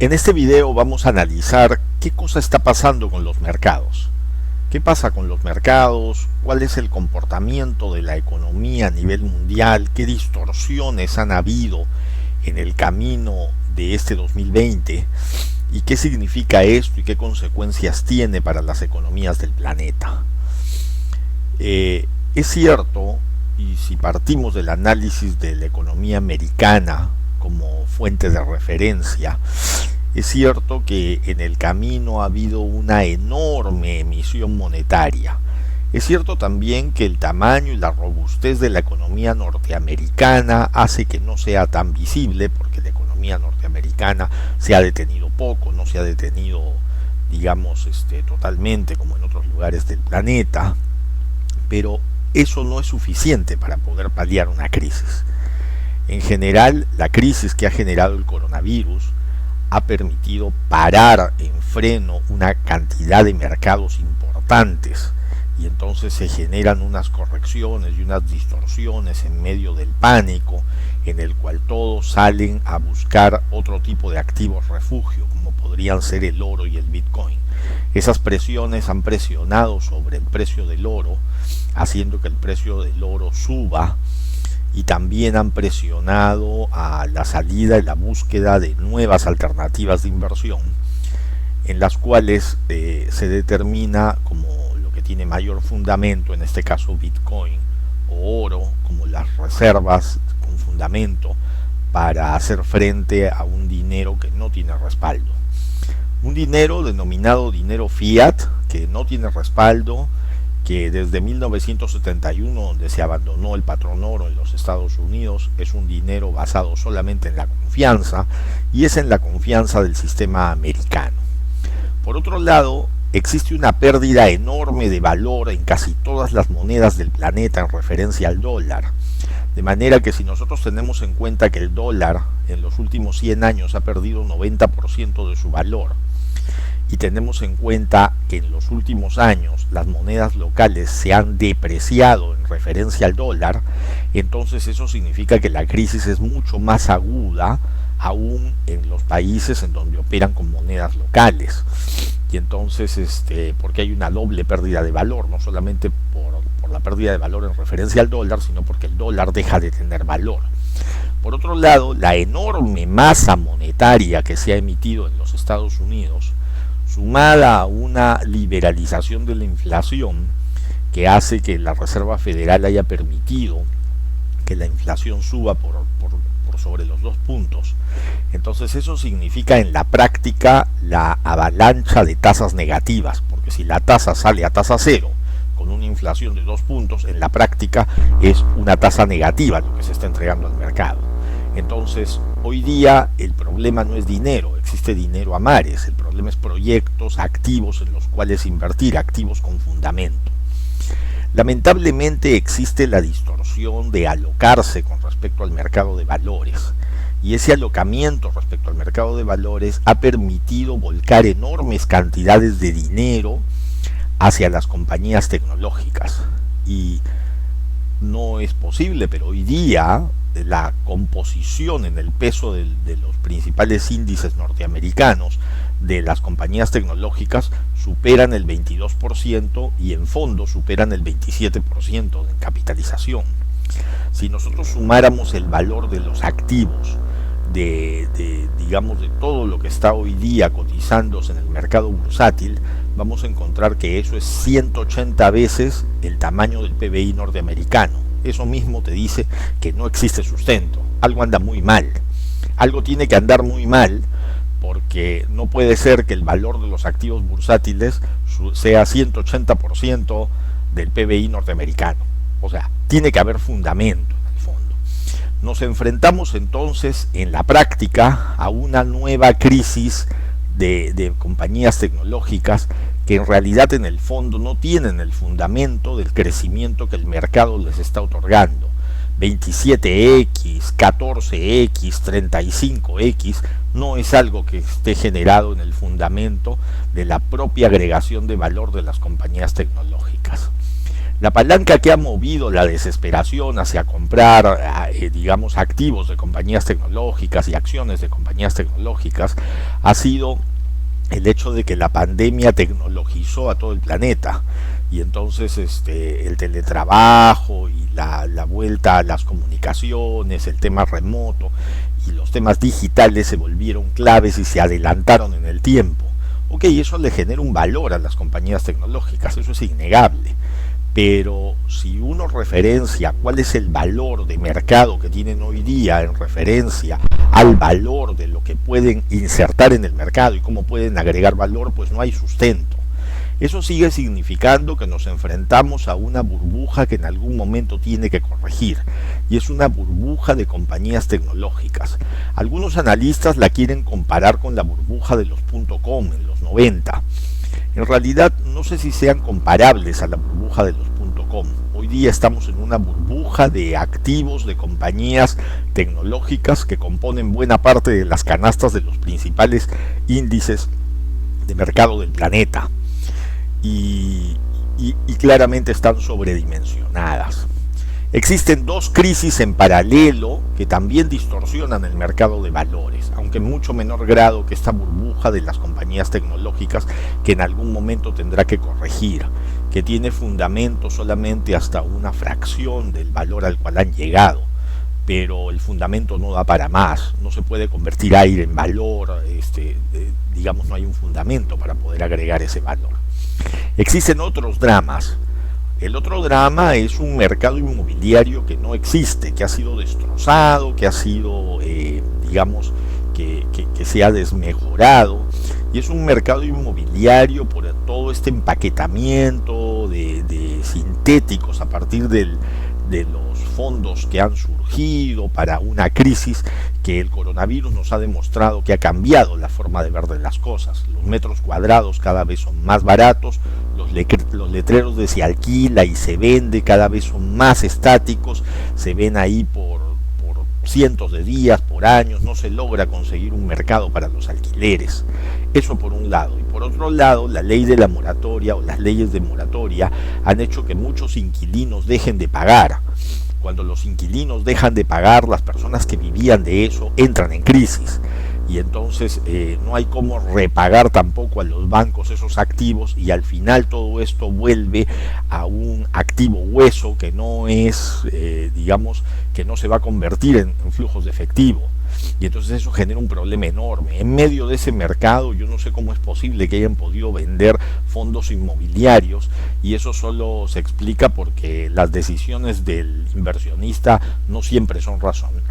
En este video vamos a analizar qué cosa está pasando con los mercados. ¿Qué pasa con los mercados? ¿Cuál es el comportamiento de la economía a nivel mundial? ¿Qué distorsiones han habido en el camino de este 2020? ¿Y qué significa esto y qué consecuencias tiene para las economías del planeta? Es cierto, y si partimos del análisis de la economía americana como fuente de referencia, es cierto que en el camino ha habido una enorme emisión monetaria. Es cierto también que el tamaño y la robustez de la economía norteamericana hace que no sea tan visible, porque la economía norteamericana se ha detenido poco, no se ha detenido, digamos, totalmente como en otros lugares del planeta, pero eso no es suficiente para poder paliar una crisis. En general, la crisis que ha generado el coronavirus ha permitido parar en freno una cantidad de mercados importantes y entonces se generan unas correcciones y unas distorsiones en medio del pánico en el cual todos salen a buscar otro tipo de activos refugio, como podrían ser el oro y el Bitcoin. Esas presiones han presionado sobre el precio del oro, haciendo que el precio del oro suba, y también han presionado a la salida y la búsqueda de nuevas alternativas de inversión, en las cuales se determina como lo que tiene mayor fundamento, en este caso Bitcoin o oro, como las reservas con fundamento para hacer frente a un dinero que no tiene respaldo. Un dinero denominado dinero fiat, que no tiene respaldo, que desde 1971, donde se abandonó el patrón oro en los Estados Unidos, es un dinero basado solamente en la confianza, y es en la confianza del sistema americano. Por otro lado, existe una pérdida enorme de valor en casi todas las monedas del planeta en referencia al dólar, de manera que si nosotros tenemos en cuenta que el dólar en los últimos 100 años ha perdido 90% de su valor, y tenemos en cuenta que en los últimos años las monedas locales se han depreciado en referencia al dólar, entonces eso significa que la crisis es mucho más aguda aún en los países en donde operan con monedas locales. Y entonces, porque hay una doble pérdida de valor, no solamente por la pérdida de valor en referencia al dólar, sino porque el dólar deja de tener valor. Por otro lado, la enorme masa monetaria que se ha emitido en los Estados Unidos, sumada a una liberalización de la inflación que hace que la Reserva Federal haya permitido que la inflación suba por sobre los 2 puntos, entonces eso significa en la práctica la avalancha de tasas negativas, porque si la tasa sale a tasa cero con una inflación de 2 puntos, en la práctica es una tasa negativa lo que se está entregando al mercado. Entonces, hoy día el problema no es dinero, existe dinero a mares, el problema es proyectos, activos en los cuales invertir, activos con fundamento. Lamentablemente existe la distorsión de alocarse con respecto al mercado de valores, y ese alocamiento respecto al mercado de valores ha permitido volcar enormes cantidades de dinero hacia las compañías tecnológicas, y no es posible, pero hoy día la composición en el peso de los principales índices norteamericanos de las compañías tecnológicas superan el 22% y en fondo superan el 27% en capitalización. Si nosotros sumáramos el valor de los activos digamos de todo lo que está hoy día cotizándose en el mercado bursátil, vamos a encontrar que eso es 180 veces el tamaño del PBI norteamericano. Eso mismo te dice que no existe sustento, algo anda muy mal, algo tiene que andar muy mal, porque no puede ser que el valor de los activos bursátiles sea 180% del PBI norteamericano. O sea, tiene que haber fundamento en el fondo. Nos enfrentamos entonces en la práctica a una nueva crisis de compañías tecnológicas que en realidad en el fondo no tienen el fundamento del crecimiento que el mercado les está otorgando. 27x, 14x, 35x no es algo que esté generado en el fundamento de la propia agregación de valor de las compañías tecnológicas. La palanca que ha movido la desesperación hacia comprar, digamos, activos de compañías tecnológicas y acciones de compañías tecnológicas ha sido el hecho de que la pandemia tecnologizó a todo el planeta, y entonces el teletrabajo y la vuelta a las comunicaciones, el tema remoto y los temas digitales se volvieron claves y se adelantaron en el tiempo. Ok, eso le genera un valor a las compañías tecnológicas, eso es innegable, pero si uno referencia cuál es el valor de mercado que tienen hoy día en referencia al valor de lo que pueden insertar en el mercado y cómo pueden agregar valor, pues no hay sustento. Eso sigue significando que nos enfrentamos a una burbuja que en algún momento tiene que corregir, y es una burbuja de compañías tecnológicas. Algunos analistas la quieren comparar con la burbuja de los .com en los 90. En realidad no sé si sean comparables a la burbuja de los .com. Hoy día estamos en una burbuja de activos de compañías tecnológicas que componen buena parte de las canastas de los principales índices de mercado del planeta. Y claramente están sobredimensionadas. Existen dos crisis en paralelo que también distorsionan el mercado de valores, aunque en mucho menor grado que esta burbuja de las compañías tecnológicas, que en algún momento tendrá que corregir, que tiene fundamento solamente hasta una fracción del valor al cual han llegado, pero el fundamento no da para más, no se puede convertir aire en valor, digamos, no hay un fundamento para poder agregar ese valor. Existen otros dramas. El otro drama es un mercado inmobiliario que no existe, que ha sido destrozado, que ha sido, digamos, que se ha desmejorado, y es un mercado inmobiliario por todo este empaquetamiento de sintéticos a partir de los fondos que han surgido para una crisis que el coronavirus nos ha demostrado que ha cambiado la forma de ver de las cosas. Los metros cuadrados cada vez son más baratos, los letreros de se alquila y se vende cada vez son más estáticos, se ven ahí por cientos de días, por años, no se logra conseguir un mercado para los alquileres. Eso por un lado. Y por otro lado, la ley de la moratoria o las leyes de moratoria han hecho que muchos inquilinos dejen de pagar. Cuando los inquilinos dejan de pagar, las personas que vivían de eso entran en crisis, y entonces no hay cómo repagar tampoco a los bancos esos activos, y al final todo esto vuelve a un activo hueso que no es, digamos, que no se va a convertir en flujos de efectivo. Y entonces eso genera un problema enorme. En medio de ese mercado, yo no sé cómo es posible que hayan podido vender fondos inmobiliarios, y eso solo se explica porque las decisiones del inversionista no siempre son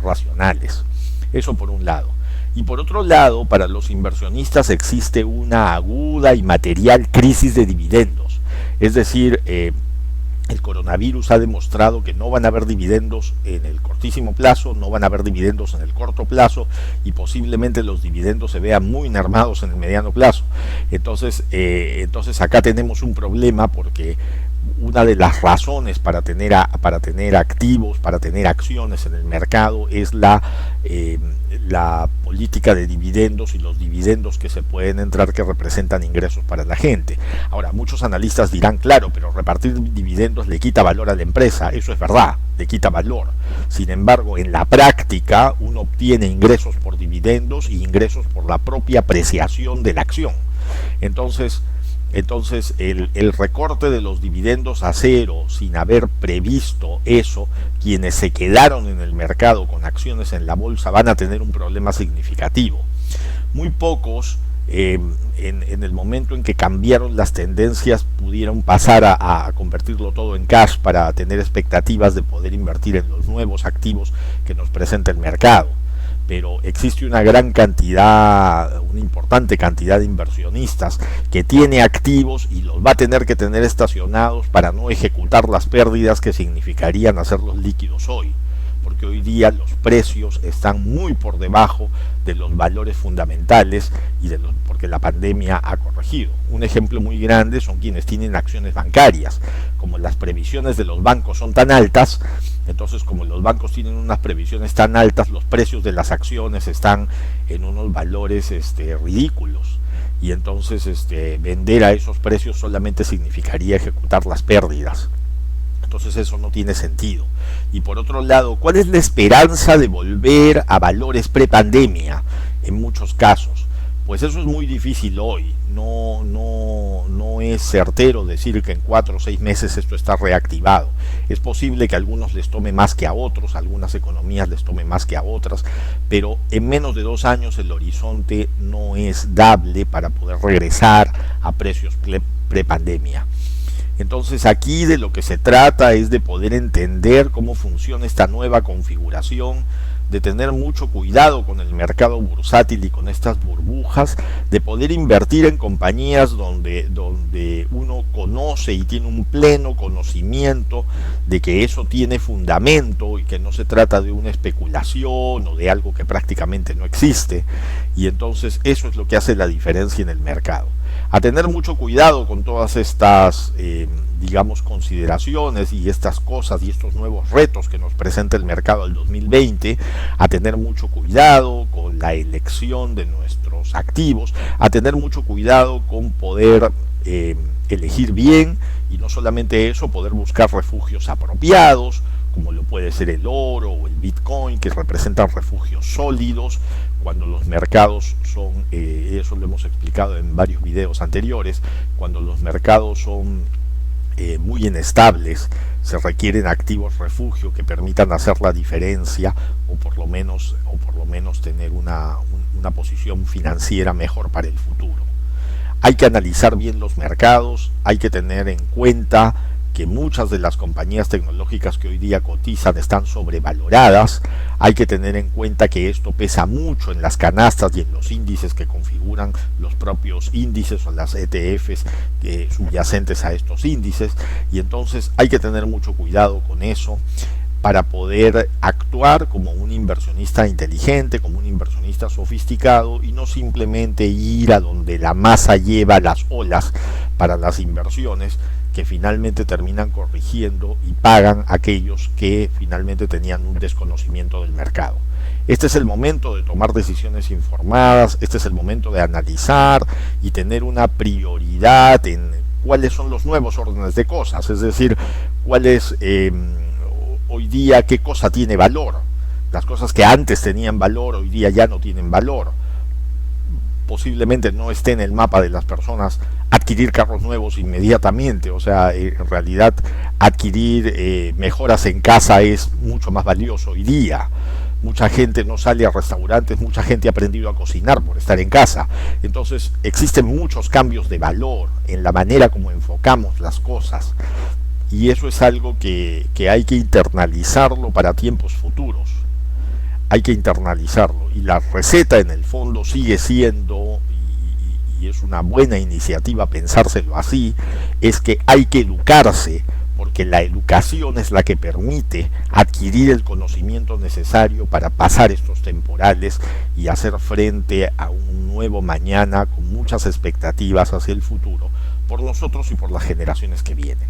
racionales. Eso por un lado. Y por otro lado, para los inversionistas existe una aguda y material crisis de dividendos. Es decir, el coronavirus ha demostrado que no van a haber dividendos en el cortísimo plazo, no van a haber dividendos en el corto plazo, y posiblemente los dividendos se vean muy mermados en el mediano plazo. Entonces acá tenemos un problema, porque una de las razones para tener activos, para tener acciones en el mercado es la política de dividendos y los dividendos que se pueden entrar, que representan ingresos para la gente. Ahora, muchos analistas dirán, claro, pero repartir dividendos le quita valor a la empresa. Eso es verdad, le quita valor. Sin embargo, en la práctica uno obtiene ingresos por dividendos y ingresos por la propia apreciación de la acción. Entonces el recorte de los dividendos a cero, sin haber previsto eso, quienes se quedaron en el mercado con acciones en la bolsa van a tener un problema significativo. Muy pocos, en el momento en que cambiaron las tendencias, pudieron pasar a convertirlo todo en cash para tener expectativas de poder invertir en los nuevos activos que nos presenta el mercado. Pero existe una importante cantidad de inversionistas que tiene activos y los va a tener que tener estacionados para no ejecutar las pérdidas que significarían hacerlos líquidos hoy, porque hoy día los precios están muy por debajo de los valores fundamentales porque la pandemia ha corregido. Un ejemplo muy grande son quienes tienen acciones bancarias. Como las previsiones de los bancos son tan altas, entonces como los bancos tienen unas previsiones tan altas, los precios de las acciones están en unos valores ridículos, y entonces vender a esos precios solamente significaría ejecutar las pérdidas. Entonces eso no tiene sentido. Y por otro lado, ¿cuál es la esperanza de volver a valores prepandemia en muchos casos? Pues eso es muy difícil hoy. No es certero decir que en 4 o 6 meses esto está reactivado. Es posible que a algunos les tome más que a otros, a algunas economías les tome más que a otras, pero en menos de 2 años el horizonte no es dable para poder regresar a precios prepandemia. Entonces aquí de lo que se trata es de poder entender cómo funciona esta nueva configuración, de tener mucho cuidado con el mercado bursátil y con estas burbujas, de poder invertir en compañías donde uno conoce y tiene un pleno conocimiento de que eso tiene fundamento y que no se trata de una especulación o de algo que prácticamente no existe, y entonces eso es lo que hace la diferencia en el mercado. A tener mucho cuidado con todas estas digamos consideraciones y estas cosas y estos nuevos retos que nos presenta el mercado del 2020, a tener mucho cuidado con la elección de nuestros activos, a tener mucho cuidado con poder elegir bien, y no solamente eso, poder buscar refugios apropiados, como lo puede ser el oro o el Bitcoin, que representan refugios sólidos cuando los mercados son, eso lo hemos explicado en varios videos anteriores, cuando los mercados son muy inestables, se requieren activos refugio que permitan hacer la diferencia, o por lo menos tener una posición financiera mejor para el futuro. Hay que analizar bien los mercados, hay que tener en cuenta que muchas de las compañías tecnológicas que hoy día cotizan están sobrevaloradas. Hay que tener en cuenta que esto pesa mucho en las canastas y en los índices que configuran los propios índices o las ETFs subyacentes a estos índices, y entonces hay que tener mucho cuidado con eso para poder actuar como un inversionista inteligente, como un inversionista sofisticado, y no simplemente ir a donde la masa lleva las olas para las inversiones, que finalmente terminan corrigiendo y pagan aquellos que finalmente tenían un desconocimiento del mercado. Este es el momento de tomar decisiones informadas, este es el momento de analizar y tener una prioridad en cuáles son los nuevos órdenes de cosas, es decir, cuál es hoy día, qué cosa tiene valor. Las cosas que antes tenían valor hoy día ya no tienen valor. Posiblemente no esté en el mapa de las personas adquirir carros nuevos inmediatamente, o sea, en realidad adquirir mejoras en casa es mucho más valioso hoy día. Mucha gente no sale a restaurantes, mucha gente ha aprendido a cocinar por estar en casa. Entonces existen muchos cambios de valor en la manera como enfocamos las cosas, y eso es algo que hay que internalizarlo para tiempos futuros. Hay que internalizarlo, y la receta en el fondo sigue siendo, y es una buena iniciativa pensárselo así, es que hay que educarse, porque la educación es la que permite adquirir el conocimiento necesario para pasar estos temporales y hacer frente a un nuevo mañana con muchas expectativas hacia el futuro, por nosotros y por las generaciones que vienen.